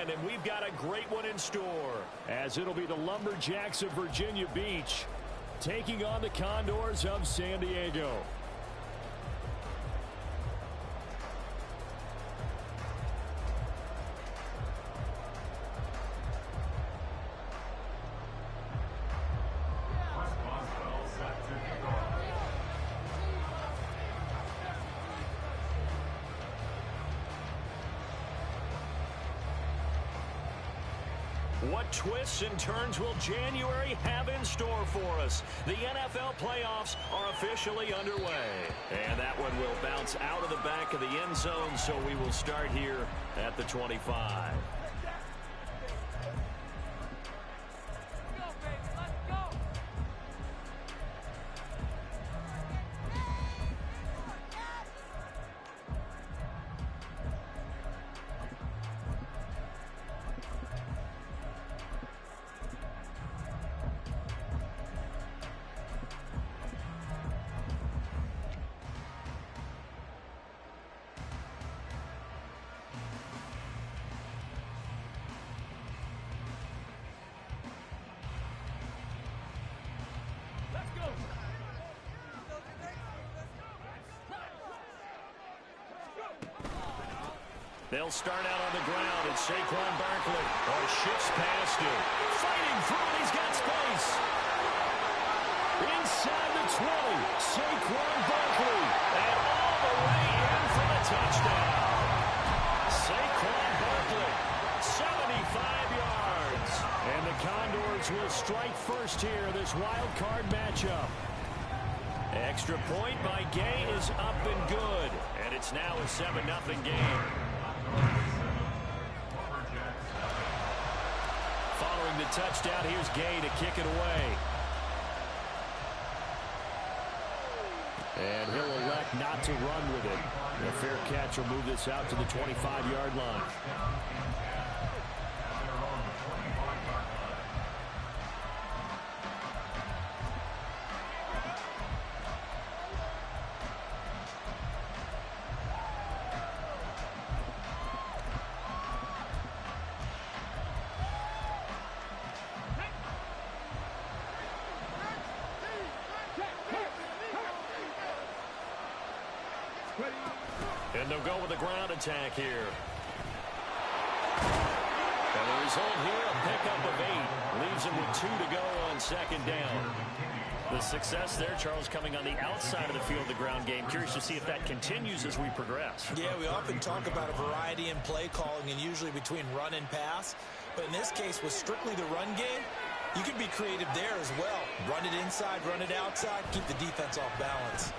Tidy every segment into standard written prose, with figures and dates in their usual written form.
in, and we've got a great one in store. As it'll be the Lumberjacks of Virginia Beach taking on the Condors of San Diego. What twists and turns will January have in store for us? The NFL playoffs are officially underway. And that one will bounce out of the back of the end zone, so we will start here at the 25. They'll start out on the ground, and Saquon Barkley shifts past him. Fighting through, and he's got space. Inside the 20, Saquon Barkley, and all the way in for the touchdown. Saquon Barkley, 75 yards. And the Condors will strike first here, this wild card matchup. Extra point by Gay is up and good, and it's now a 7-0 game. Following the touchdown, here's Gay to kick it away. And he'll elect not to run with it. A fair catch will move this out to the 25-yard line. And they'll go with a ground attack here. And the result here, a pickup of 8. Leaves him with 2 to go on second down. The success there, Charles, coming on the outside of the field, the ground game. Curious to see if that continues as we progress. Yeah, we often talk about a variety in play calling and usually between run and pass. But in this case, with strictly the run game, you can be creative there as well. Run it inside, run it outside, keep the defense off balance.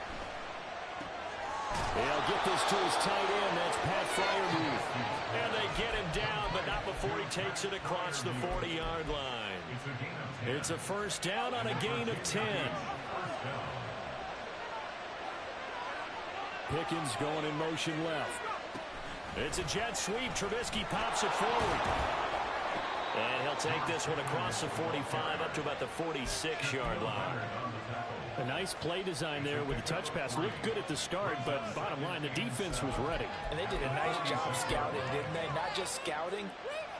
They'll get this to his tight end. That's Pat Freiermuth. And they get him down, but not before he takes it across the 40-yard line. It's a first down on a gain of 10. Pickens going in motion left. It's a jet sweep. Trubisky pops it forward. And he'll take this one across the 45 up to about the 46-yard line. A nice play design there with the touch pass. Looked good at the start, but bottom line, the defense was ready. And they did a nice job scouting, didn't they? Not just scouting,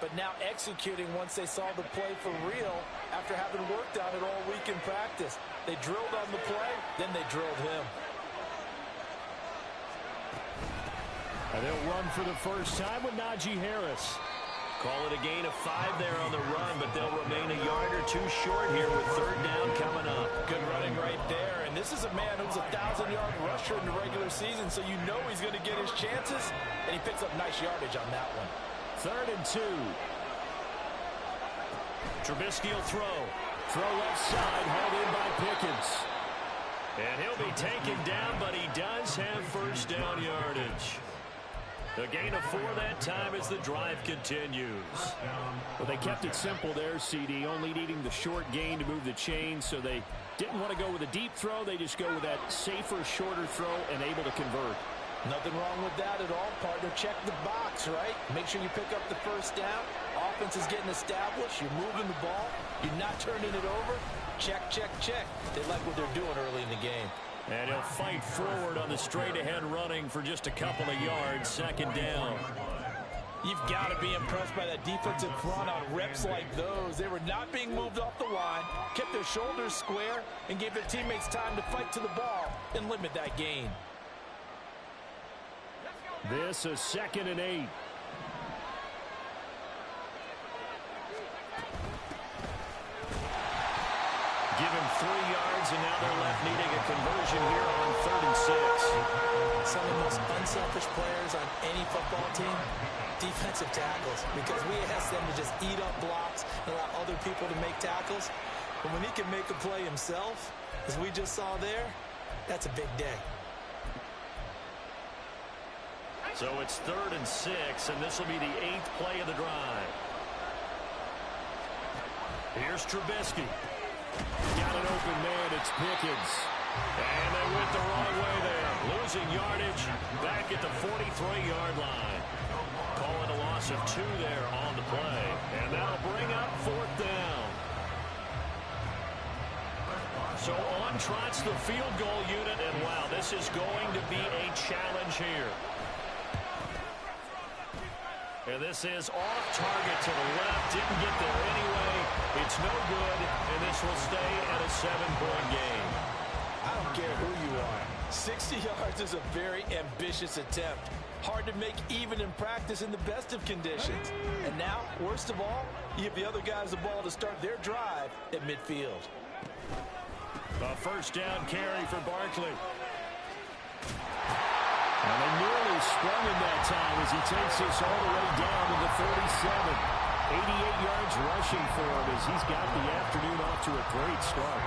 but now executing once they saw the play for real after having worked on it all week in practice. They drilled on the play, then they drilled him. And they'll run for the first time with Najee Harris. Call it a gain of 5 there on the run, but they'll remain a yard or 2 short here with third down coming up. Good running right there. And this is a man who's a 1,000-yard rusher in the regular season, so you know he's going to get his chances, and he picks up nice yardage on that one. 3rd and 2. Trubisky will throw. Throw left side, held in by Pickens. And he'll be taken down, but he does have first down yardage. A gain of 4 that time as the drive continues. Well, they kept it simple there, CD, only needing the short gain to move the chain, so they didn't want to go with a deep throw. They just go with that safer, shorter throw and able to convert. Nothing wrong with that at all, partner. Check the box, right? Make sure you pick up the first down. Offense is getting established. You're moving the ball. You're not turning it over. Check, check, check. They like what they're doing early in the game. And he'll fight forward on the straight-ahead running for just a couple of yards. Second down. You've got to be impressed by that defensive front on reps like those. They were not being moved off the line, kept their shoulders square, and gave their teammates time to fight to the ball and limit that gain. This is 2nd and 8. Give him 3 yards, and now they're left needing a conversion here on 3rd and 6. Some of the most unselfish players on any football team, defensive tackles, because we ask them to just eat up blocks and allow other people to make tackles. But when he can make a play himself, as we just saw there, that's a big day. So it's 3rd and 6, and this will be the 8th play of the drive. Here's Trubisky. Got an open man, it's Pickens. And they went the wrong way there. Losing yardage back at the 43-yard line. Calling a loss of 2 there on the play. And that'll bring up 4th down. So on trots the field goal unit, and wow, this is going to be a challenge here. And this is off target to the left. Didn't get there anyway. It's no good, and this will stay at a 7-point game. I don't care who you are. 60 yards is a very ambitious attempt. Hard to make even in practice in the best of conditions. And now, worst of all, you give the other guys the ball to start their drive at midfield. A 1st down carry for Barkley. And they nearly sprung him that time as he takes this all the way down to the 47. 88 yards rushing for him as he's got the afternoon off to a great start.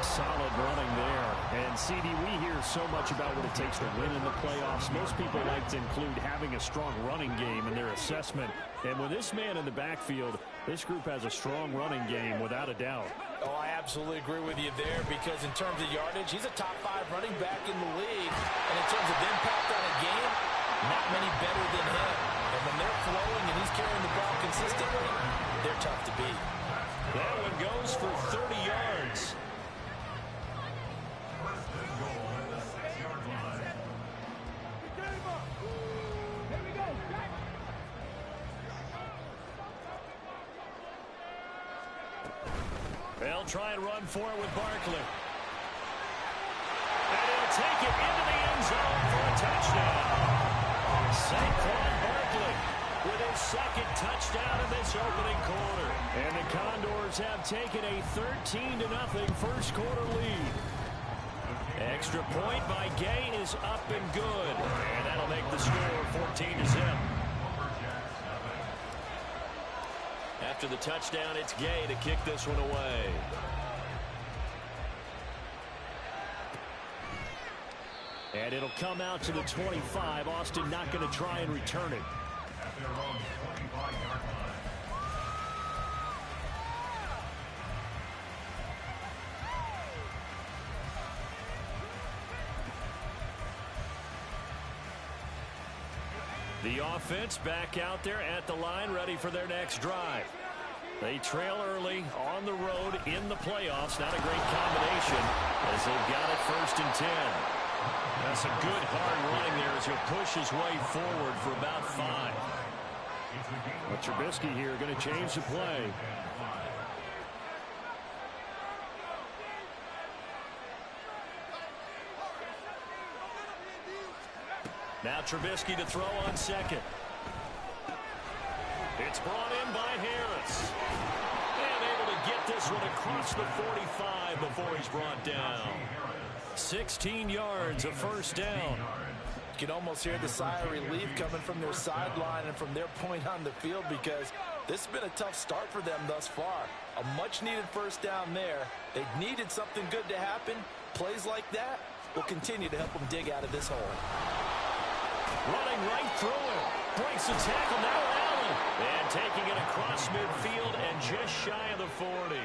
Solid running there. And, CD, we hear so much about what it takes to win in the playoffs. Most people like to include having a strong running game in their assessment. And with this man in the backfield, this group has a strong running game without a doubt. Oh, I absolutely agree with you there because in terms of yardage, he's a top 5 running back in the league. And in terms of impact on a game, not many better than him. And when they're flowing and he's carrying the ball consistently, they're tough to beat. That one goes for 30 yards. They'll try and run for it with Barkley. And he'll take it into the end zone for a touchdown. Saquon Barkley with his 2nd touchdown in this opening quarter. And the Condors have taken a 13-0 first quarter lead. Extra point by Gay is up and good. And that'll make the score 14-0. After the touchdown, it's Gay to kick this one away. And it'll come out to the 25. Austin not going to try and return it. The offense back out there at the line, ready for their next drive. They trail early on the road in the playoffs. Not a great combination as they've got it 1st and 10. That's a good hard running there as he'll push his way forward for about 5. But Trubisky here going to change the play. Now Trubisky to throw on 2nd. It's brought in by Harris. And able to get this one across the 45 before he's brought down. 16 yards, a 1st down. You can almost hear the sigh of relief coming from their sideline and from their point on the field because this has been a tough start for them thus far. A much-needed 1st down there. They needed something good to happen. Plays like that will continue to help them dig out of this hole. Running right through him. Breaks the tackle. Now Allen. And taking it across midfield and just shy of the 40.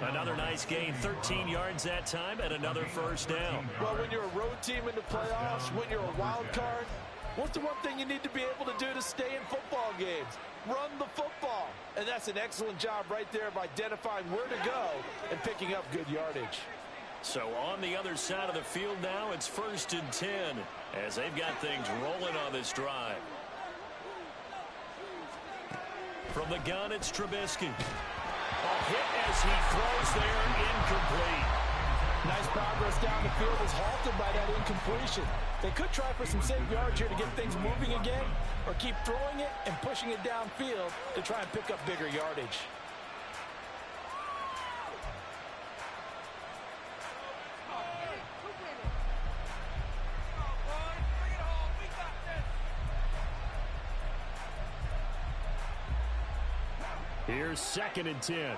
Another nice gain. 13 yards that time and another 1st down. Well, when you're a road team in the playoffs, when you're a wild card, what's the one thing you need to be able to do to stay in football games? Run the football. And that's an excellent job right there of identifying where to go and picking up good yardage. So on the other side of the field now, it's 1st and 10 as they've got things rolling on this drive. From the gun, it's Trubisky. A hit as he throws there, incomplete. Nice progress down the field is halted by that incompletion. They could try for some safe yards here to get things moving again, or keep throwing it and pushing it downfield to try and pick up bigger yardage. Here's 2nd and 10.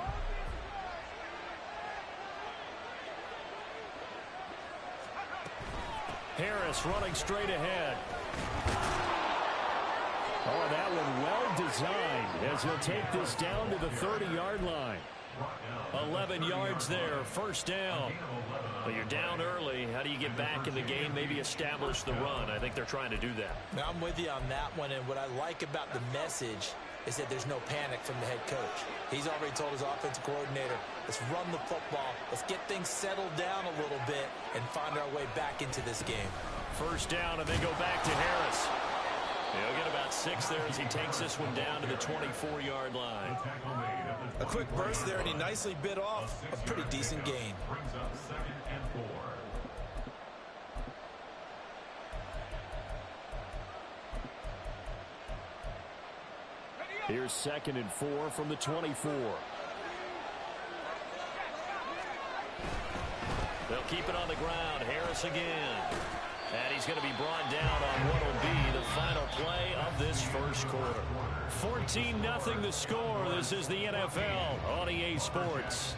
Harris running straight ahead. Oh, that one well designed as he'll take this down to the 30-yard line. 11 yards there, 1st down. Well, you're down early. How do you get back in the game, maybe establish the run? I think they're trying to do that. Now, I'm with you on that one, and what I like about the message is that there's no panic from the head coach. He's already told his offensive coordinator, let's run the football, let's get things settled down a little bit and find our way back into this game. 1st down, and they go back to Harris. He'll get about 6 there as he takes this one down to the 24-yard line. A quick burst there, and he nicely bit off a pretty decent gain. Here's 2nd and 4 from the 24. They'll keep it on the ground. Harris again. And he's going to be brought down on what will be the final play of this 1st quarter. 14-0 the score. This is the NFL on EA Sports.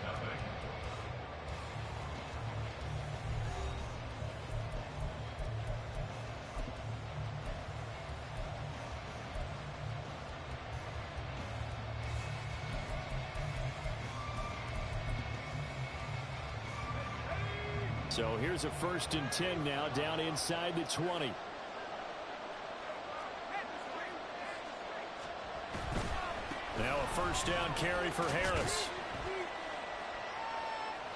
So here's a 1st and 10 now down inside the 20. Now a 1st down carry for Harris.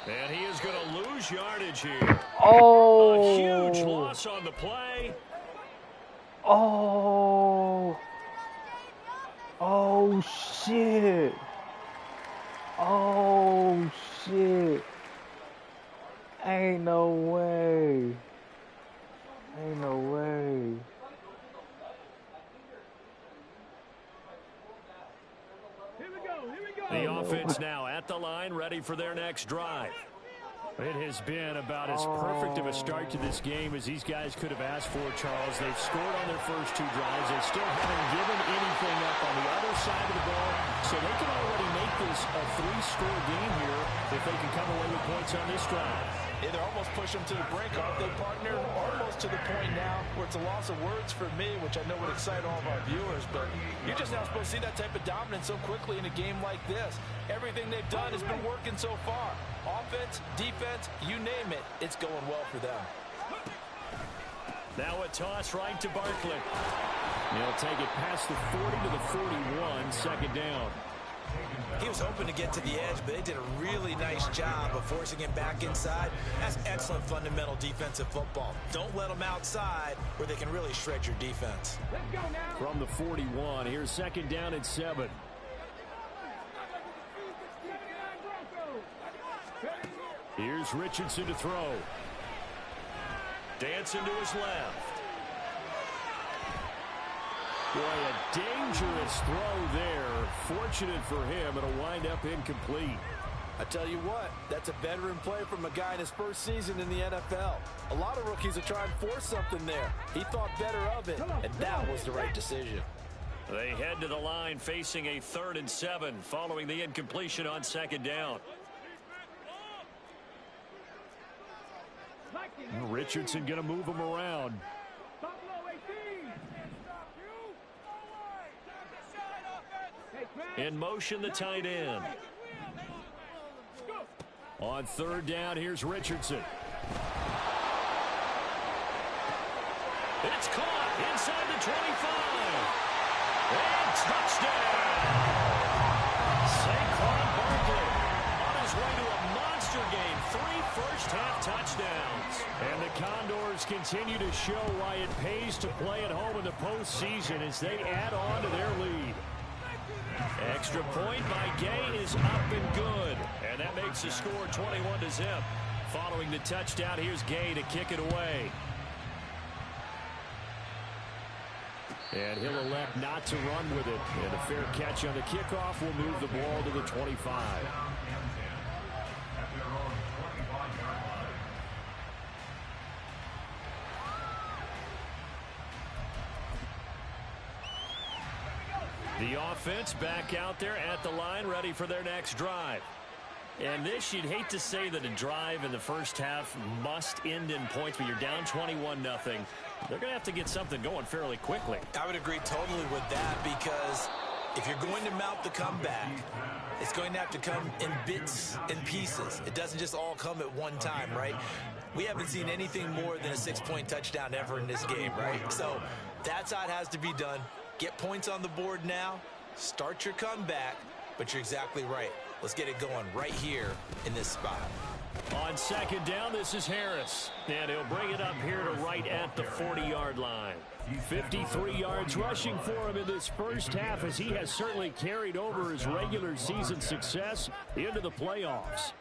And he is going to lose yardage here. Oh! A huge loss on the play. Oh! Oh, shit. Oh, shit. Ain't no way. Ain't no way. The offense now at the line, ready for their next drive. It has been about as perfect of a start to this game as these guys could have asked for, Charles. They've scored on their first 2 drives. They still haven't given anything up on the other side of the ball, so they can already make this a 3-score game here if they can come away with points on this drive. Yeah, they're almost pushing them to the brink, aren't they, partner? Almost to the point now where it's a loss of words for me, which I know would excite all of our viewers, but you're just not supposed to see that type of dominance so quickly in a game like this. Everything they've done has been working so far. Offense, defense, you name it, it's going well for them. Now a toss right to Barkley. He'll take it past the 40 to the 41, 2nd down. He was hoping to get to the edge, but they did a really nice job of forcing him back inside. That's excellent fundamental defensive football. Don't let them outside where they can really shred your defense. From the 41, here's 2nd down and 7. Here's Richardson to throw. Dancing to his left. Boy, a dangerous throw there. Fortunate for him, it'll wind up incomplete. I tell you what, that's a veteran play from a guy in his first season in the NFL. A lot of rookies will try and force something there. He thought better of it, and that was the right decision. They head to the line facing a 3rd and 7 following the incompletion on 2nd down. Richardson going to move him around. In motion, the tight end. On 3rd down, here's Richardson. It's caught inside the 25. And touchdown. Saquon Barkley on his way to a monster game. 3 first-half touchdowns. And the Condors continue to show why it pays to play at home in the postseason as they add on to their lead. extra point by Gay is up and good. And that makes the score 21-0. Following the touchdown, here's Gay to kick it away. And he'll elect not to run with it. And a fair catch on the kickoff will move the ball to the 25. The offense back out there at the line, ready for their next drive. And this, you'd hate to say that a drive in the first half must end in points, but you're down 21-0. They're going to have to get something going fairly quickly. I would agree totally with that, because if you're going to mount the comeback, it's going to have to come in bits and pieces. It doesn't just all come at one time, right? We haven't seen anything more than a 6-point touchdown ever in this game, right? So that's how it has to be done. Get points on the board now, start your comeback, but you're exactly right. Let's get it going right here in this spot. On second down, this is Harris. And he'll bring it up here to right at the 40-yard line. 53 yards rushing for him in this first half, as he has certainly carried over his regular season success into the playoffs.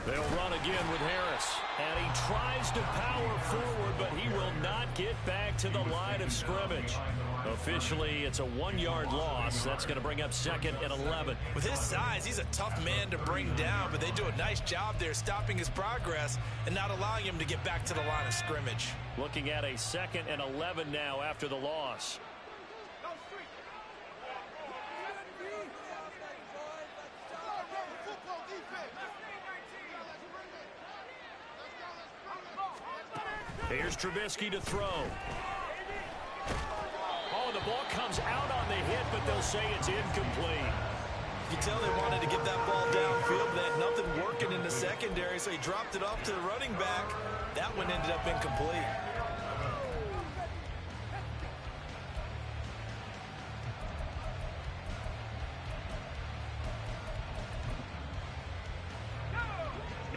They'll run again with Harris. And he tries to power forward, but he will not get back to the line of scrimmage. Officially, it's a 1-yard loss. That's going to bring up 2nd and 11. With his size, he's a tough man to bring down, but they do a nice job there stopping his progress and not allowing him to get back to the line of scrimmage. Looking at a 2nd and 11 now after the loss. Here's Trubisky to throw. Oh, the ball comes out on the hit, but they'll say it's incomplete. You tell they wanted to get that ball downfield, but they had nothing working in the secondary, so he dropped it off to the running back. That one ended up incomplete.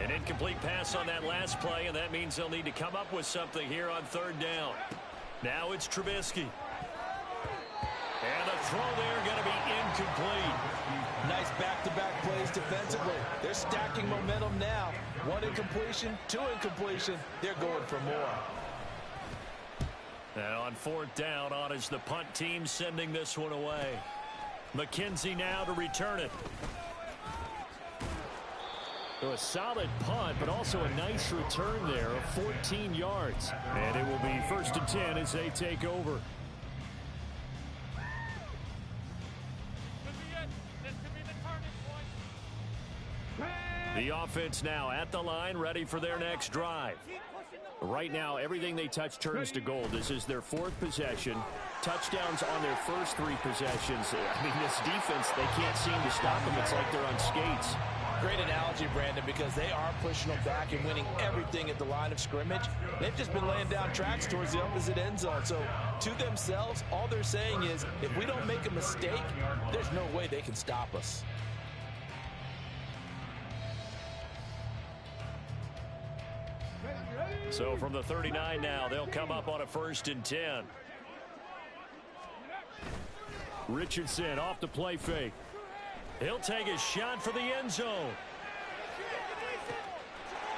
An incomplete pass on that last play, and that means they'll need to come up with something here on 3rd down. Now it's Trubisky. And the throw there going to be incomplete. Nice back-to-back plays defensively. They're stacking momentum now. 1 incompletion, 2 incompletion. They're going for more. And on 4th down, on is the punt team sending this one away. McKenzie now to return it. So a solid punt, but also a nice return there of 14 yards. And it will be 1st and 10 as they take over. The offense now at the line, ready for their next drive. Right now, everything they touch turns to gold. This is their 4th possession. Touchdowns on their first 3 possessions. I mean, this defense, they can't seem to stop them. It's like they're on skates. Great analogy, Brandon, because they are pushing them back and winning everything at the line of scrimmage. They've just been laying down tracks towards the opposite end zone. So to themselves, all they're saying is, if we don't make a mistake, there's no way they can stop us. So from the 39 now, they'll come up on a 1st and 10. Richardson off the play fake. He'll take a shot for the end zone.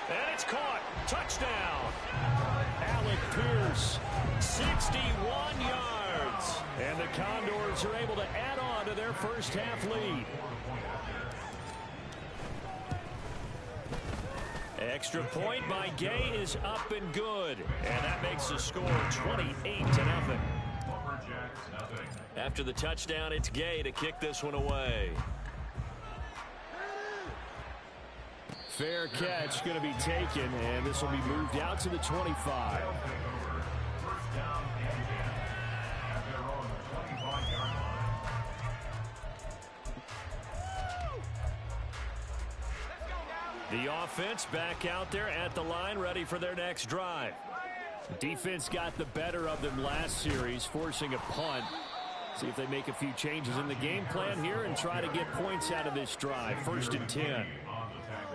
And it's caught. Touchdown. Alec Pierce, 61 yards. And the Condors are able to add on to their first half lead. Extra point by Gay is up and good. And that makes the score 28-0. After the touchdown, it's Gay to kick this one away. Fair catch going to be taken, and this will be moved out to the 25. The offense back out there at the line, ready for their next drive. Defense got the better of them last series, forcing a punt. See if they make a few changes in the game plan here and try to get points out of this drive. 1st and 10.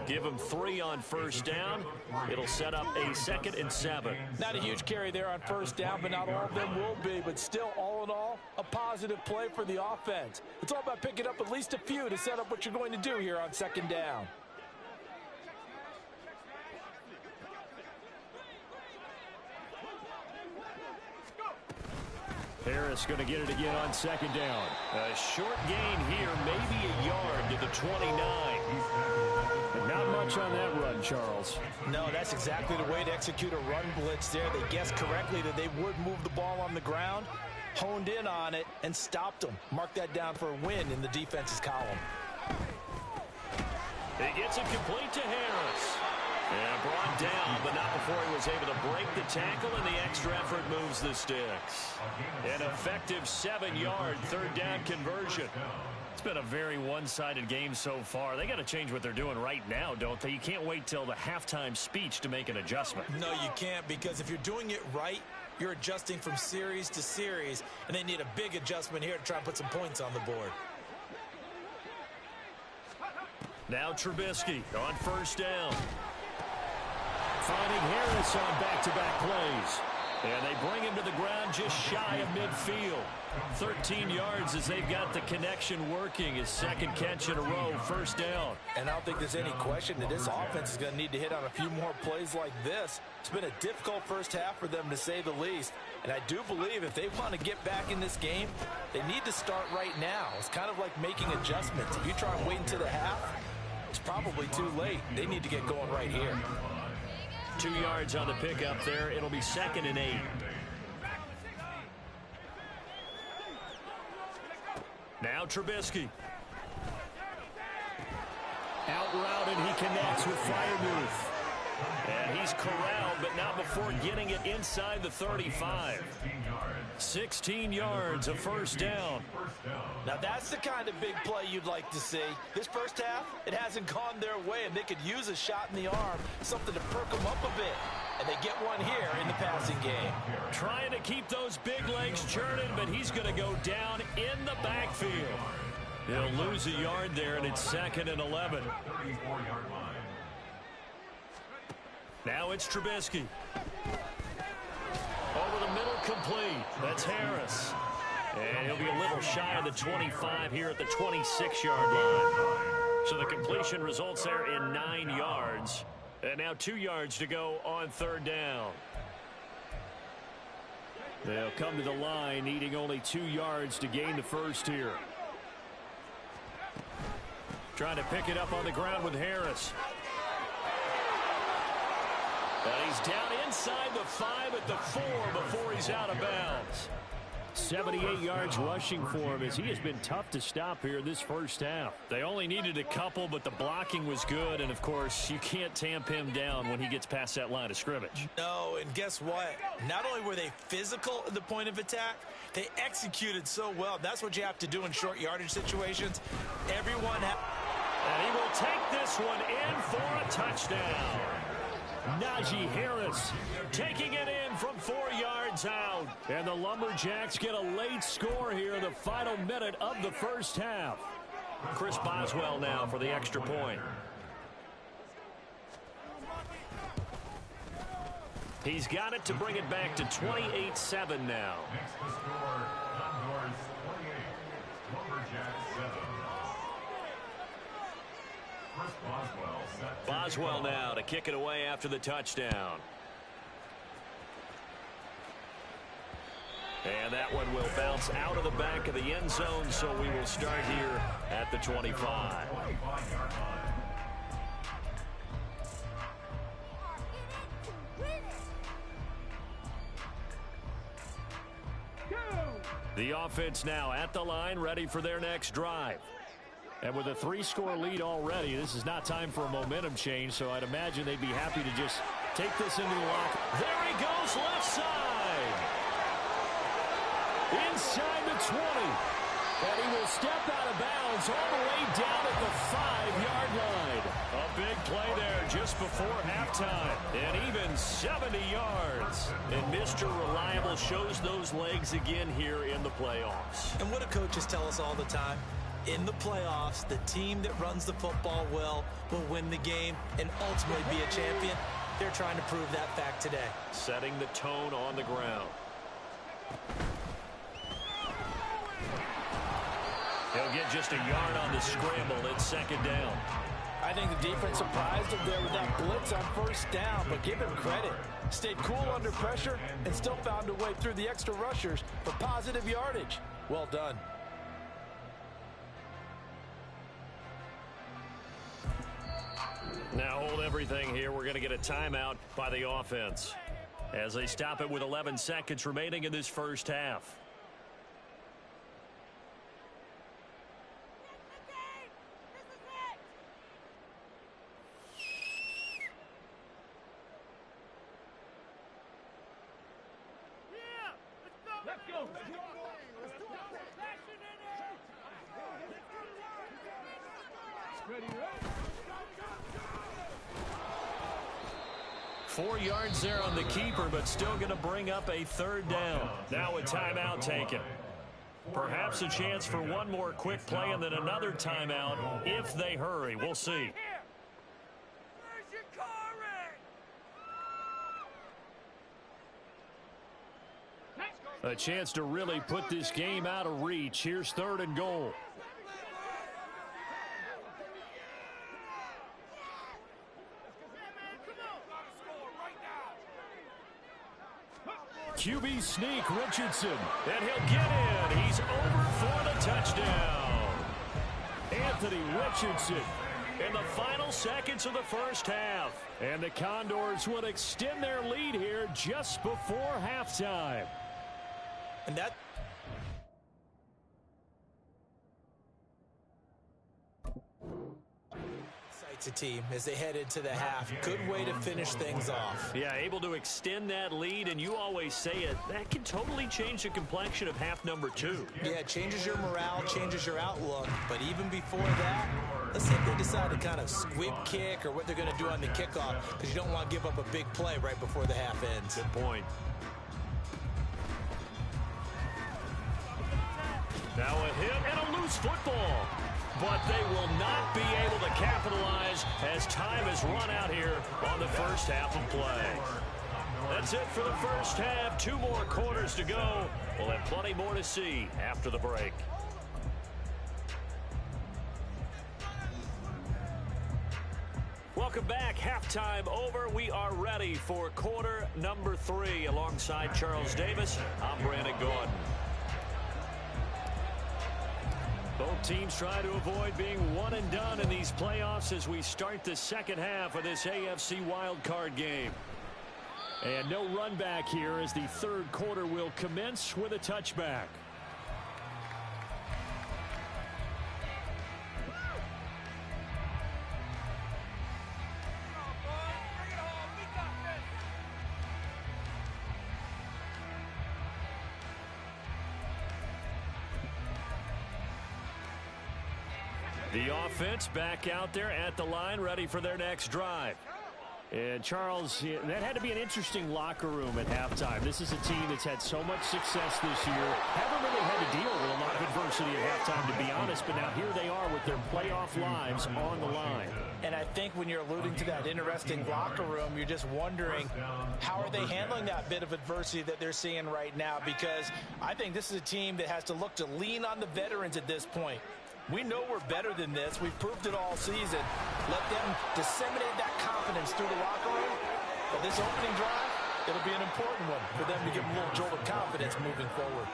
Give them 3 on 1st down. It'll set up a 2nd and 7. Not a huge carry there on 1st down, but not all of them will be. But still, all in all, a positive play for the offense. It's all about picking up at least a few to set up what you're going to do here on 2nd down. Harris going to get it again on 2nd down. A short gain here, maybe a yard to the 29. And not much on that run, Charles. No, that's exactly the way to execute a run blitz there. They guessed correctly that they would move the ball on the ground, honed in on it, and stopped them. Mark that down for a win in the defense's column. He gets it complete to Harris. And brought down, but not before he was able to break the tackle, and the extra effort moves the sticks. An effective 7-yard 3rd down conversion. It's been a very one-sided game so far. They got to change what they're doing right now, don't they? You can't wait till the halftime speech to make an adjustment. No, you can't, because if you're doing it right, you're adjusting from series to series, and they need a big adjustment here to try and put some points on the board. Now Trubisky on 1st down. Finding Harris on back-to-back plays. And they bring him to the ground just shy of midfield. 13 yards as they've got the connection working. His 2nd catch in a row, 1st down. And I don't think there's any question that this offense is going to need to hit on a few more plays like this. It's been a difficult first half for them, to say the least. And I do believe if they want to get back in this game, they need to start right now. It's kind of like making adjustments. If you try and wait until the half, it's probably too late. They need to get going right here. 2 yards on the pickup there. It'll be 2nd and 8. Now Trubisky. Out route, and he connects with Freiermuth. And he's corralled, but not before getting it inside the 35. 16 yards, a 1st down. Now that's the kind of big play you'd like to see. This first half, it hasn't gone their way, and they could use a shot in the arm, something to perk them up a bit. And they get one here in the passing game. Trying to keep those big legs churning, but he's going to go down in the backfield. He'll lose a yard there, and it's 2nd and 11. Now it's Trubisky. Over the middle, complete. That's Harris. And he'll be a little shy of the 25 here at the 26-yard line. So the completion results there in 9 yards. And now 2 yards to go on 3rd down. They'll come to the line, needing only 2 yards to gain the 1st here. Trying to pick it up on the ground with Harris. And he's down inside the 5 at the 4 before he's out of bounds. 78 yards rushing for him, as he has been tough to stop here this first half. They only needed a couple, but the blocking was good, and of course you can't tamp him down when he gets past that line of scrimmage. No, and guess what? Not only were they physical at the point of attack, they executed so well. That's what you have to do in short yardage situations. And he will take this one in for a touchdown. Najee Harris taking it in from 4 yards out. And the Lumberjacks get a late score here in the final minute of the first half. Chris Boswell now for the extra point. He's got it to bring it back to 28-7 now. Boswell now to kick it away after the touchdown. And that one will bounce out of the back of the end zone, so we will start here at the 25. The offense now at the line, ready for their next drive. And with a 3-score lead already, this is not time for a momentum change, so I'd imagine they'd be happy to just take this into the locker. There he goes, left side. Inside the 20. And he will step out of bounds all the way down at the 5-yard line. A big play there, just before halftime. And even 70 yards. And Mr. Reliable shows those legs again here in the playoffs. And what do coaches tell us all the time? In the playoffs, the team that runs the football well will win the game and ultimately be a champion. They're trying to prove that fact today. Setting the tone on the ground. He'll get just a yard on the scramble. It's second down. I think the defense surprised him there with that blitz on first down, but give him credit. Stayed cool under pressure and still found a way through the extra rushers for positive yardage. Well done. Now hold everything here. We're going to get a timeout by the offense as they stop it with 11 seconds remaining in this first half. Ready, 4 yards there on the keeper, but still going to bring up a third down. Now a timeout taken. Perhaps a chance for one more quick play and then another timeout if they hurry. We'll see. A chance to really put this game out of reach. Here's 3rd and goal. QB sneak, Richardson, and he'll get in. He's over for the touchdown. Anthony Richardson in the final seconds of the first half. And the Condors will extend their lead here just before halftime. And that excites a team as they head into the half. Good way to finish things off. Yeah, able to extend that lead, and you always say it, that can totally change the complexion of half number 2. Yeah, it changes your morale, changes your outlook. But even before that, let's see if they decide to kind of squib kick or what they're going to do on the kickoff, because you don't want to give up a big play right before the half ends. Good point. Now a hit and a loose football. But they will not be able to capitalize as time has run out here on the first half of play. That's it for the first half. 2 more quarters to go. We'll have plenty more to see after the break. Welcome back. Halftime over. We are ready for quarter number 3. Alongside Charles Davis, I'm Brandon Gordon. Both teams try to avoid being one and done in these playoffs as we start the second half of this AFC wildcard game. And no run back here as the third quarter will commence with a touchback. The offense back out there at the line, ready for their next drive. And Charles, that had to be an interesting locker room at halftime. This is a team that's had so much success this year. Haven't really had to deal with a lot of adversity at halftime, to be honest. But now here they are with their playoff lives on the line. And I think when you're alluding to that interesting locker room, you're just wondering how are they handling that bit of adversity that they're seeing right now? Because I think this is a team that has to look to lean on the veterans at this point. We know we're better than this. We've proved it all season. Let them disseminate that confidence through the locker room. But this opening drive, it'll be an important one for them to give them a little jolt of confidence moving forward.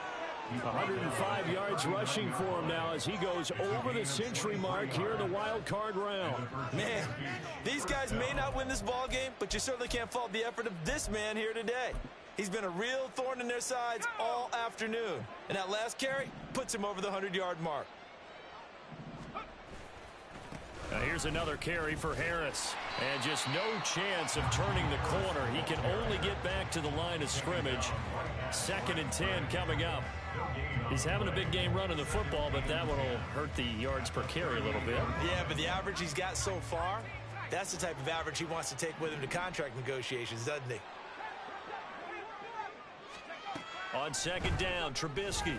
105 yards rushing for him now as he goes over the century mark here in the wild card round. Man, these guys may not win this ball game, but you certainly can't fault the effort of this man here today. He's been a real thorn in their sides all afternoon. And that last carry puts him over the 100-yard mark. Now here's another carry for Harris. And just no chance of turning the corner. He can only get back to the line of scrimmage. 2nd and 10 coming up. He's having a big game running the football, but that one will hurt the yards per carry a little bit. Yeah, but the average he's got so far, That's the type of average he wants to take with him to contract negotiations, doesn't he? On second down, Trubisky.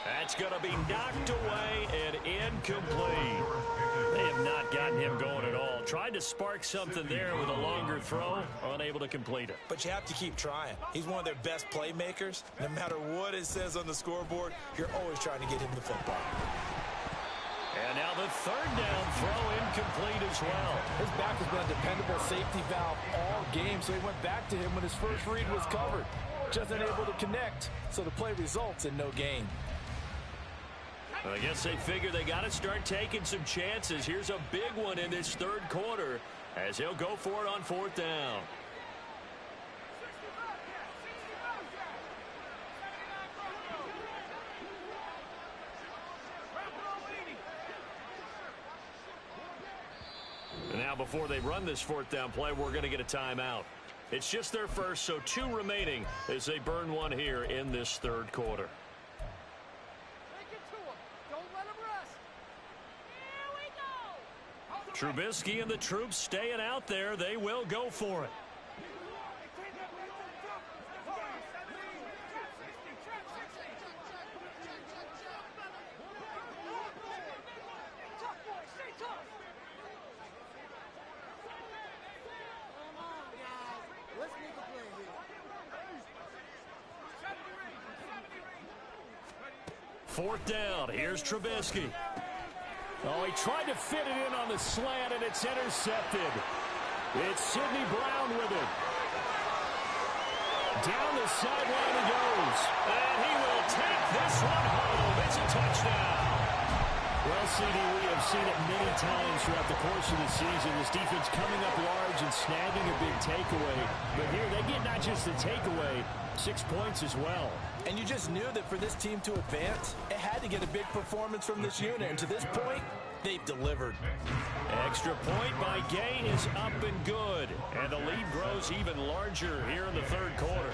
That's going to be knocked away and incomplete. They have not gotten him going at all. Tried to spark something there with a longer throw, unable to complete it. But you have to keep trying. He's one of their best playmakers. No matter what it says on the scoreboard, you're always trying to get him the football. And now the third down throw incomplete as well. His back has been a dependable safety valve all game, so he went back to him when his first read was covered. Just unable to connect, so the play results in no gain. Well, I guess they figure they got to start taking some chances. Here's a big one in this third quarter as he'll go for it on fourth down. And now before they run this fourth down play, we're going to get a timeout. It's just their first, so 2 remaining as they burn one here in this third quarter. Trubisky and the troops staying out there. They will go for it. Fourth down. Here's Trubisky. Oh, he tried to fit it in on the slant, and it's intercepted. It's Sidney Brown with it. Down the sideline he goes. And he will take this one home. It's a touchdown. Well, CD, we have seen it many times throughout the course of the season. This defense coming up large and snagging a big takeaway. But here they get not just the takeaway, 6 points as well. And you just knew that for this team to advance, it had to get a big performance from this unit. And to this point, they've delivered. Extra point by Gay is up and good. And the lead grows even larger here in the third quarter.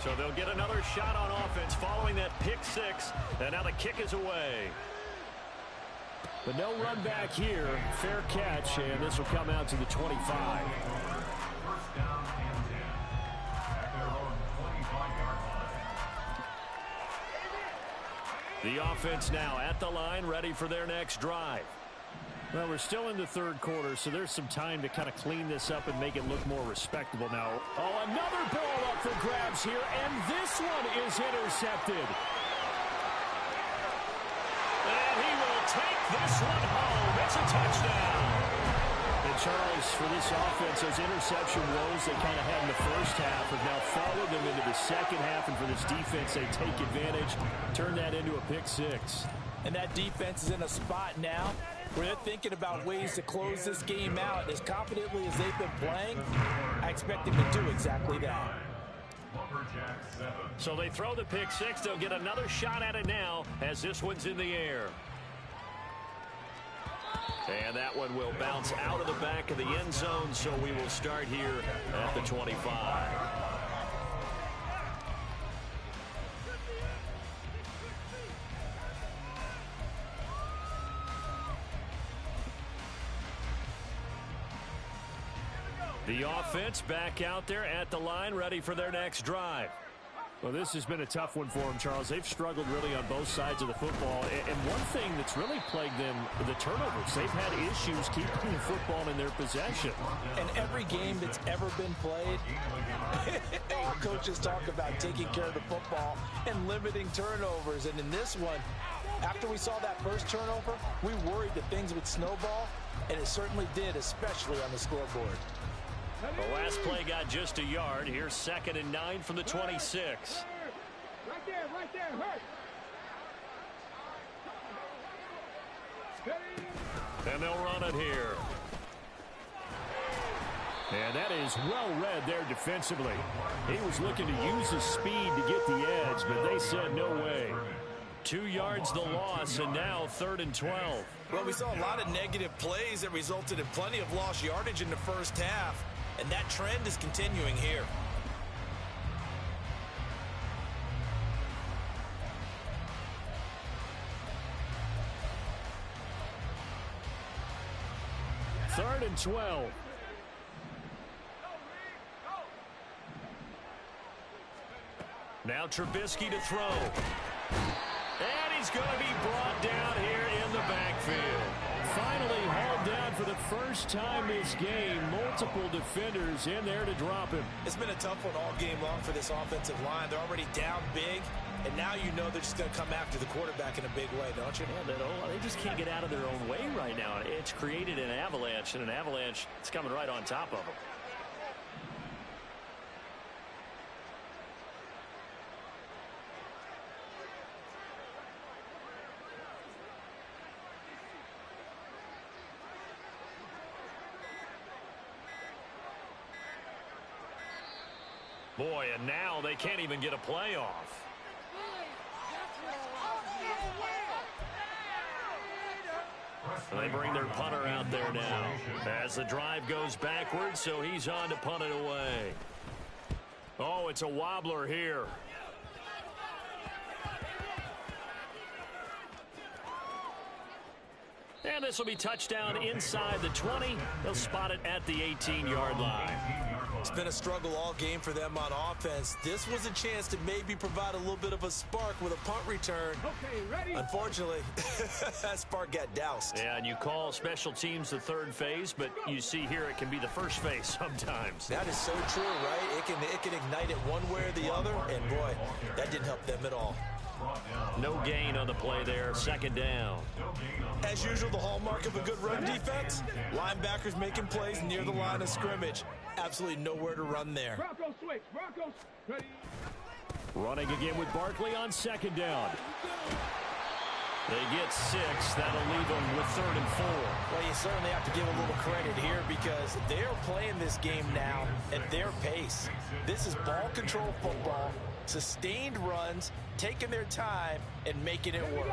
So they'll get another shot on offense following that pick 6. And now the kick is away. But no run back here. Fair catch, and this will come out to the 25. The offense now at the line, ready for their next drive. Well, we're still in the third quarter, so there's some time to kind of clean this up and make it look more respectable now. Oh, another ball up for grabs here, and this one is intercepted. And he will take this one home. It's a touchdown. And Charles, for this offense, those interception woes they kind of had in the first half have now followed them into the second half. And for this defense, they take advantage, turn that into a pick 6. And that defense is in a spot now where they're thinking about ways to close this game out. As confidently as they've been playing, I expect them to do exactly that. So they throw the pick 6. They'll get another shot at it now as this one's in the air. And that one will bounce out of the back of the end zone, so we will start here at the 25. The offense back out there at the line, ready for their next drive. Well, this has been a tough one for them, Charles. They've struggled really on both sides of the football. And one thing that's really plagued them, the turnovers. They've had issues keeping the football in their possession. And every game that's ever been played, all coaches talk about taking care of the football and limiting turnovers. And in this one, after we saw that first turnover, we worried that things would snowball, and it certainly did, especially on the scoreboard. The last play got just a yard. Here's 2nd and 9 from the 26. Right there, hurt. And they'll run it here. And that is well read there defensively. He was looking to use his speed to get the edge, but they said no way. 2 yards the loss, and now 3rd and 12. Well, we saw a lot of negative plays that resulted in plenty of lost yardage in the first half. And that trend is continuing here. 3rd and 12. Now Trubisky to throw. And he's going to be brought down here in the backfield. Finally hauled down for the first time this game. Multiple defenders in there to drop him. It's been a tough one all game long for this offensive line. They're already down big, and now you know they're just going to come after the quarterback in a big way, don't you? Yeah, they just can't get out of their own way right now. It's created an avalanche, and an avalanche is coming right on top of them. Boy, and now they can't even get a play off. They bring their punter out there now as the drive goes backwards, so he's on to punt it away. Oh, it's a wobbler here. And this will be touchdown inside the 20. They'll spot it at the 18-yard line. It's been a struggle all game for them on offense. This was a chance to maybe provide a little bit of a spark with a punt return. Okay, ready? Unfortunately, that spark got doused. Yeah, and you call special teams the third phase, but you see here it can be the first phase sometimes. That is so true, right? It can ignite it one way or the other, and boy, that didn't help them at all. No gain on the play there, 2nd down. As usual, the hallmark of a good run defense, linebackers making plays near the line of scrimmage. Absolutely nowhere to run there. Bronco switch. Broncos ready. Running again with Barkley on 2nd down. They get 6. That'll leave them with 3rd and 4. Well, you certainly have to give a little credit here because they're playing this game now at their pace. This is ball control football, sustained runs, taking their time, and making it work.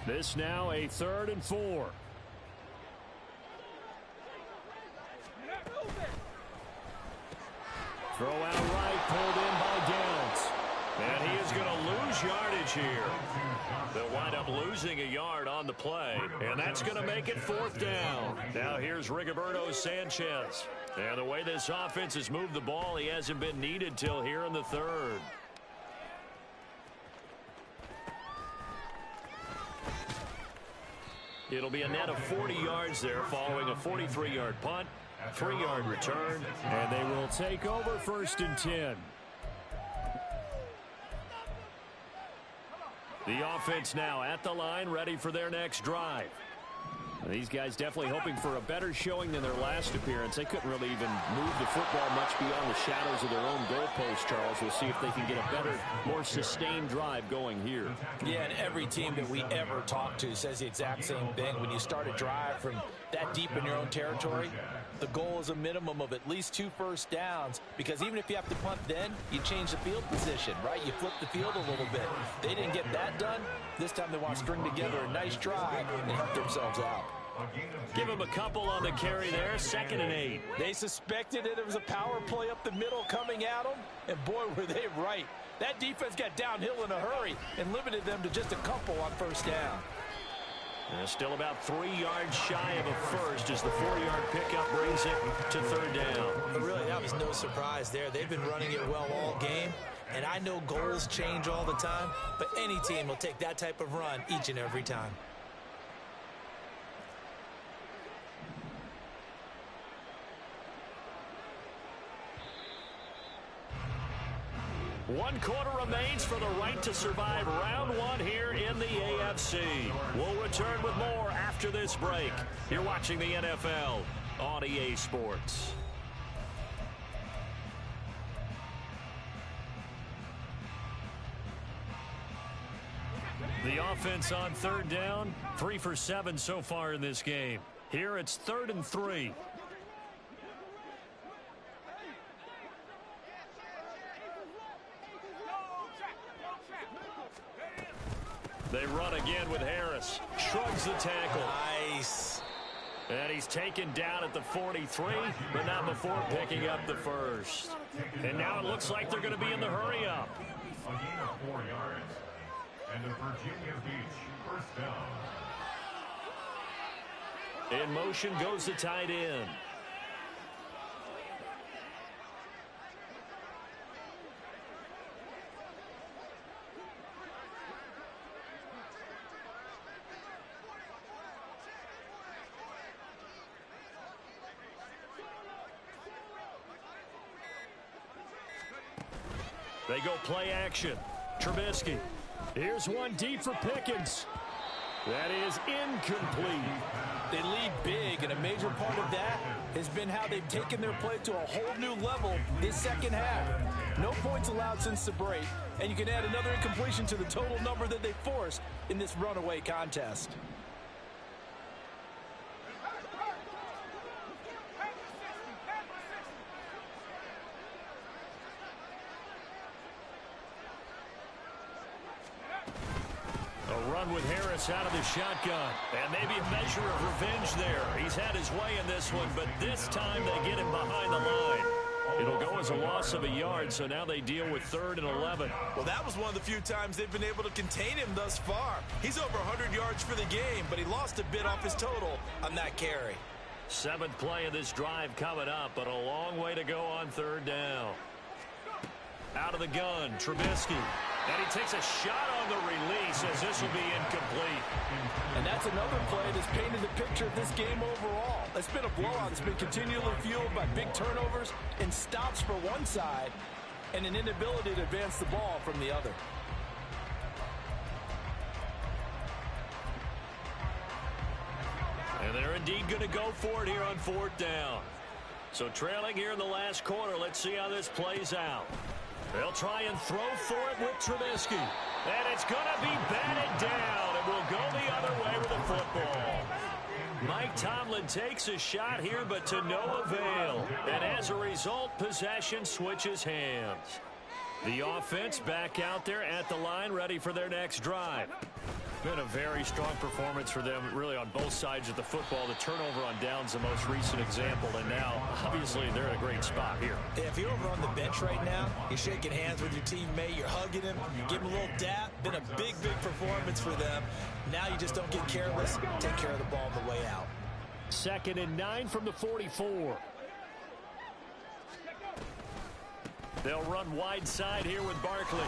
This now a 3rd and 4. Throw out right, pulled in by Downs. And he is going to lose yardage here. They'll wind up losing a yard on the play, and that's going to make it 4th down. Now here's Rigoberto Sanchez. And the way this offense has moved the ball, he hasn't been needed till here in the 3rd. It'll be a net of 40 yards there following a 43-yard punt, 3-yard return, and they will take over 1st and 10. The offense now at the line, ready for their next drive. These guys definitely hoping for a better showing than their last appearance. They couldn't really even move the football much beyond the shadows of their own goalpost, Charles. We'll see if they can get a better, more sustained drive going here. Yeah, and every team that we ever talk to says the exact same thing. When you start a drive from that deep in your own territory, the goal is a minimum of at least 2 first downs, because even if you have to punt then, you change the field position, right? You flip the field a little bit. They didn't get that done. This time they want to string together a nice drive and help themselves out. Give him a couple on the carry there, 2nd and 8. They suspected that there was a power play up the middle coming at them, and boy, were they right. That defense got downhill in a hurry and limited them to just a couple on 1st down. Still about 3 yards shy of a first as the 4-yard pickup brings it to 3rd down. But really, that was no surprise there. They've been running it well all game, and I know goals change all the time, but any team will take that type of run each and every time. One quarter remains for the right to survive round 1 here in the AFC. We'll return with more after this break. You're watching the NFL on EA Sports. The offense on 3rd down, 3 for 7 so far in this game. Here it's 3rd and 3. They run again with Harris. Shrugs the tackle. Nice. And he's taken down at the 43, but not before picking up the first. And now it looks like they're going to be in the hurry up. A gain of 4 yards. And the Virginia Beach 1st down. In motion goes the tight end. They go play action. Trubisky. Here's one deep for Pickens. That is incomplete. They lead big, and a major part of that has been how they've taken their play to a whole new level this second half. No points allowed since the break, and you can add another incompletion to the total number that they forced in this runaway contest. With Harris out of the shotgun. And maybe a measure of revenge there. He's had his way in this one, but this time they get him behind the line. It'll go as a loss of a yard, so now they deal with 3rd and 11. Well, that was one of the few times they've been able to contain him thus far. He's over 100 yards for the game, but he lost a bit off his total on that carry. 7th play of this drive coming up, but a long way to go on 3rd down. Out of the gun, Trubisky. And he takes a shot on the release as this will be incomplete. And that's another play that's painted the picture of this game overall. It's been a blowout that's been continually fueled by big turnovers and stops for one side and an inability to advance the ball from the other. And they're indeed going to go for it here on 4th down. So trailing here in the last quarter, let's see how this plays out. They'll try and throw for it with Trubisky. And it's going to be batted down. It will go the other way with the football. Mike Tomlin takes a shot here, but to no avail. And as a result, possession switches hands. The offense back out there at the line, ready for their next drive. Been a very strong performance for them, really, on both sides of the football. The turnover on downs, the most recent example, and now, obviously, they're in a great spot here. Yeah, if you're over on the bench right now, you're shaking hands with your teammate, you're hugging him, give him a little dap. Been a big, big performance for them. Now you just don't get careless. Take care of the ball on the way out. 2nd and 9 from the 44. They'll run wide side here with Barkley.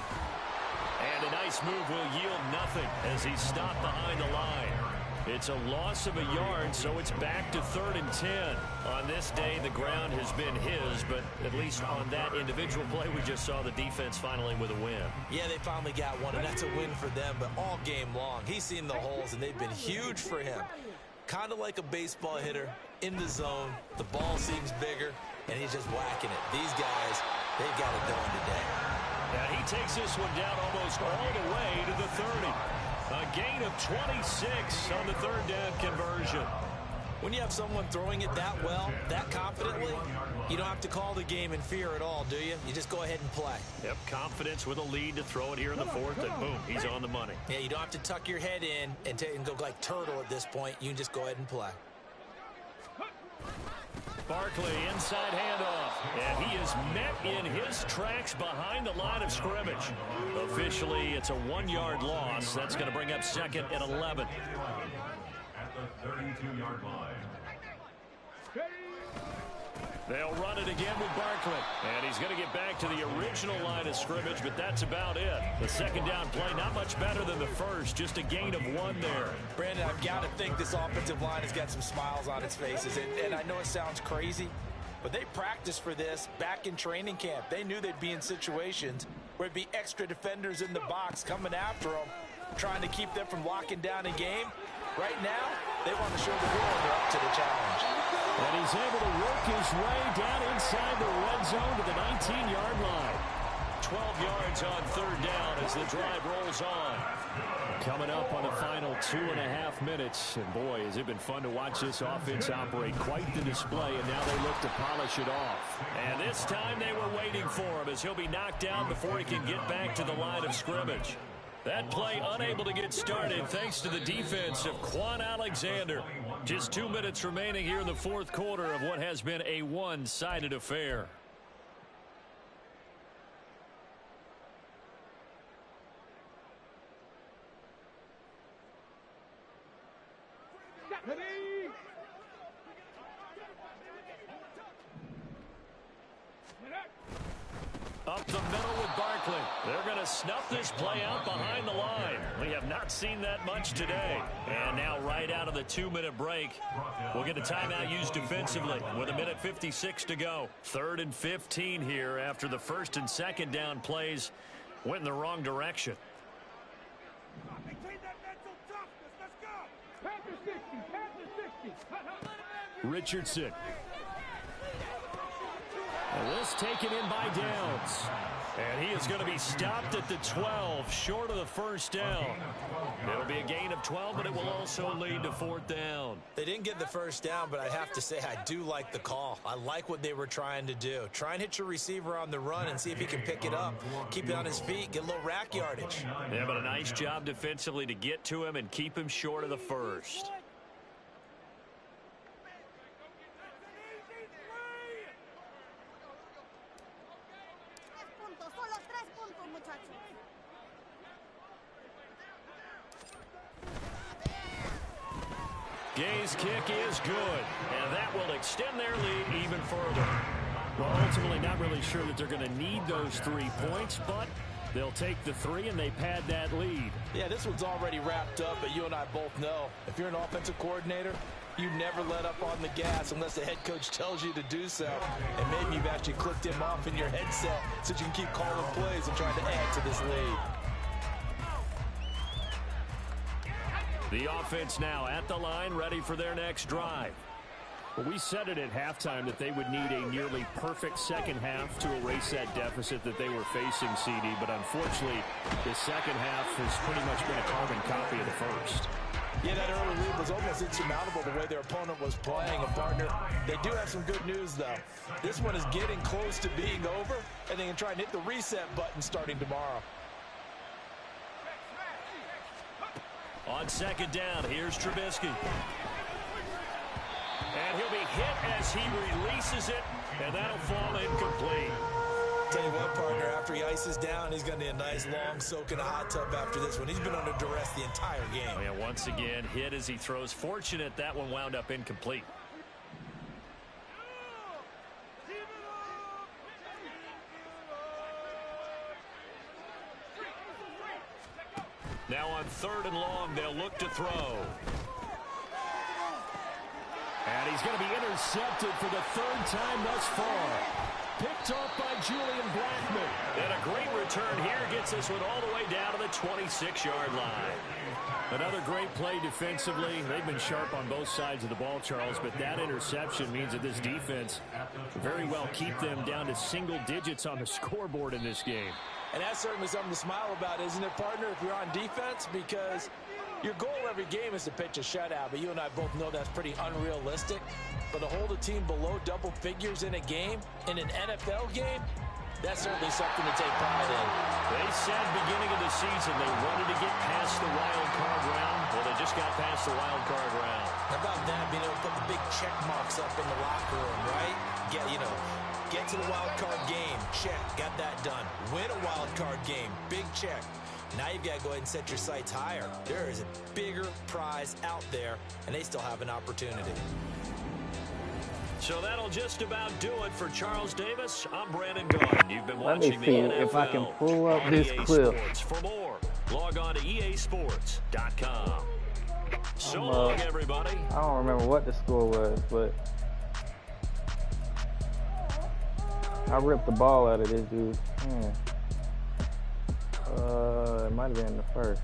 And a nice move will yield nothing as he's stopped behind the line. It's a loss of a yard, so it's back to 3rd and 10. On this day, the ground has been his, but at least on that individual play, we just saw the defense finally with a win. Yeah, they finally got one, and that's a win for them, but all game long, he's seen the holes, and they've been huge for him. Kind of like a baseball hitter in the zone. The ball seems bigger, and he's just whacking it. These guys, they've got it going today. And he takes this one down almost all the way to the 30. A gain of 26 on the 3rd down conversion. When you have someone throwing it that well, that confidently, you don't have to call the game in fear at all, do you? You just go ahead and play. Yep, confidence with a lead to throw it here in the 4th, and boom, he's on the money. Yeah, you don't have to tuck your head in and go like turtle at this point. You can just go ahead and play. Barkley, inside handoff, and he is met in his tracks behind the line of scrimmage. Officially, it's a 1-yard loss. That's going to bring up 2nd and 11. At the 32-yard line. They'll run it again with Barkley. And he's going to get back to the original line of scrimmage, but that's about it. The 2nd down play, not much better than the first. Just a gain of 1 there. Brandon, I've got to think this offensive line has got some smiles on its faces. And I know it sounds crazy, but they practiced for this back in training camp. They knew they'd be in situations where it'd be extra defenders in the box coming after them, trying to keep them from locking down a game. Right now, they want to show the world they're up to the challenge. And he's able to work his way down inside the red zone to the 19-yard line. 12 yards on 3rd down as the drive rolls on. Coming up on the final 2.5 minutes. And boy, has it been fun to watch this offense operate. Quite the display, and now they look to polish it off. And this time they were waiting for him as he'll be knocked down before he can get back to the line of scrimmage. That play unable to get started thanks to the defense of Quan Alexander. Just 2 minutes remaining here in the 4th quarter of what has been a one-sided affair. Up the middle with Barkley. They're going to snuff this play out behind the line. We have not seen that much today. And now right out of the 2-minute break, we'll get a timeout used defensively with 1:56 to go. 3rd and 15 here after the 1st and 2nd down plays went in the wrong direction. Richardson. And this taken in by Downs. And he is going to be stopped at the 12, short of the 1st down. It'll be a gain of 12, but it will also lead to 4th down. They didn't get the 1st down, but I have to say I do like the call. I like what they were trying to do. Try and hit your receiver on the run and see if he can pick it up. Keep it on his feet, get a little rack yardage. Yeah, but a nice job defensively to get to him and keep him short of the 1st. Gay's kick is good, and that will extend their lead even further. Well, ultimately not really sure that they're going to need those 3 points, but they'll take the 3 and they pad that lead. Yeah, this one's already wrapped up, but you and I both know if you're an offensive coordinator, you never let up on the gas unless the head coach tells you to do so. And maybe you've actually clicked him off in your headset so you can keep calling plays and trying to add to this lead. The offense now at the line, ready for their next drive. Well, we said it at halftime that they would need a nearly perfect second half to erase that deficit that they were facing, CD. But unfortunately, the second half has pretty much been a carbon copy of the first. Yeah, that early lead was almost insurmountable the way their opponent was playing. And, partner, they do have some good news, though. This one is getting close to being over, and they can try and hit the reset button starting tomorrow. On 2nd down, here's Trubisky. And he'll be hit as he releases it, and that'll fall incomplete. Tell you what, partner, after he ices down, he's going to need a nice long soak in a hot tub after this one. He's been under duress the entire game. Oh, yeah, once again, hit as he throws. Fortunate that one wound up incomplete. Now on 3rd and long, they'll look to throw. And he's going to be intercepted for the 3rd time thus far. Picked off by Julian Blackman. And a great return here gets this one all the way down to the 26-yard line. Another great play defensively. They've been sharp on both sides of the ball, Charles, but that interception means that this defense very well keep them down to single digits on the scoreboard in this game. And that's certainly something to smile about, isn't it, partner, if you're on defense? Because your goal every game is to pitch a shutout, but you and I both know that's pretty unrealistic. But to hold a team below double figures in a game, in an NFL game, that's certainly something to take pride in. They said beginning of the season they wanted to get past the wild card round. Well, they just got past the wild card round. How about that, being able to put the big check marks up in the locker room, right? Get to the wild card game, check, got that done. Win a wild card game, big check. Now you've got to go ahead and set your sights higher. There is a bigger prize out there, and they still have an opportunity. So that'll just about do it for Charles Davis. I'm Brandon Gaudin. You've been watching the NFL. If I can pull up this clip. Sports. For more, log on to easports.com. So long, everybody. I don't remember what the score was, but I ripped the ball out of this dude. Man. It might have been the 1st.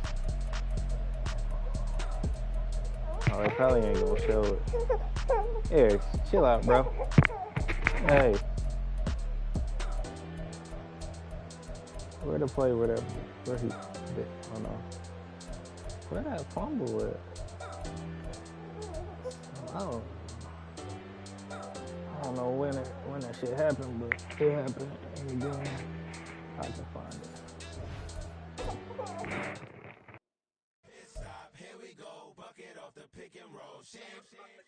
Oh, it probably ain't gonna show it. Here, chill out, bro. Hey. Where the play, whatever. Where he bit? Oh no. Where that fumble at? I don't know when that shit happened, but it happened. And then I can find it. Here we go, bucket off the pick and roll.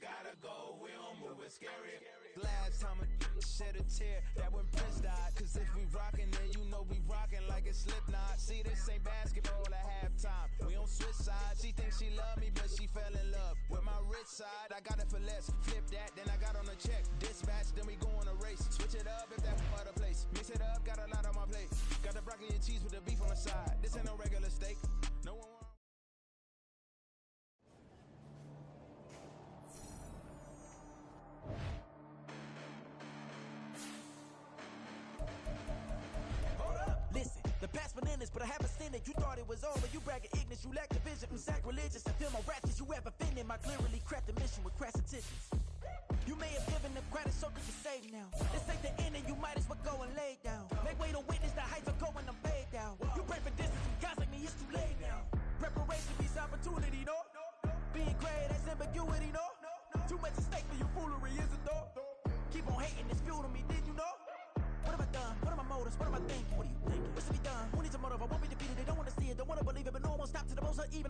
Gotta go, we don't move it scary. Last time I shed a tear, that when Prince died. Cause if we rockin', then you know we rockin' like a Slipknot. See, this ain't basketball at halftime. We don't switch sides. She thinks she love me, but she fell in love with my rich side, I got it for less. Flip that, then I got on a check. Dispatch, then we go on a race. Switch it up if that's other place. Mix it up, got a lot on my plate. Got the broccoli and cheese with the beef on the side. This ain't no regular steak. No one want. Listen, the past bananas, but I haven't seen it. You thought it was over, you bragging ignorance, you lack the vision from sacrilegious. I feel my ratchets, you have offended my clearly crafted mission with crass intentions. You may have given them credit so that you're safe now. This ain't the end and you might as well go and lay down. Make way to witness the heights are going, I'm paid down. You pray for distance from guys like me, it's too late now. Preparation beats opportunity, no? Being great, that's ambiguity, no? Too much at stake for your foolery, is it though? Keep on hating, it's fuel to me, did you know? What have I done? What are my motives? What am I thinking? What are you thinking? What's to be done? Who needs a motive? I won't be defeated. They don't want to see it, don't want to believe it, but no one will stop to the most or even.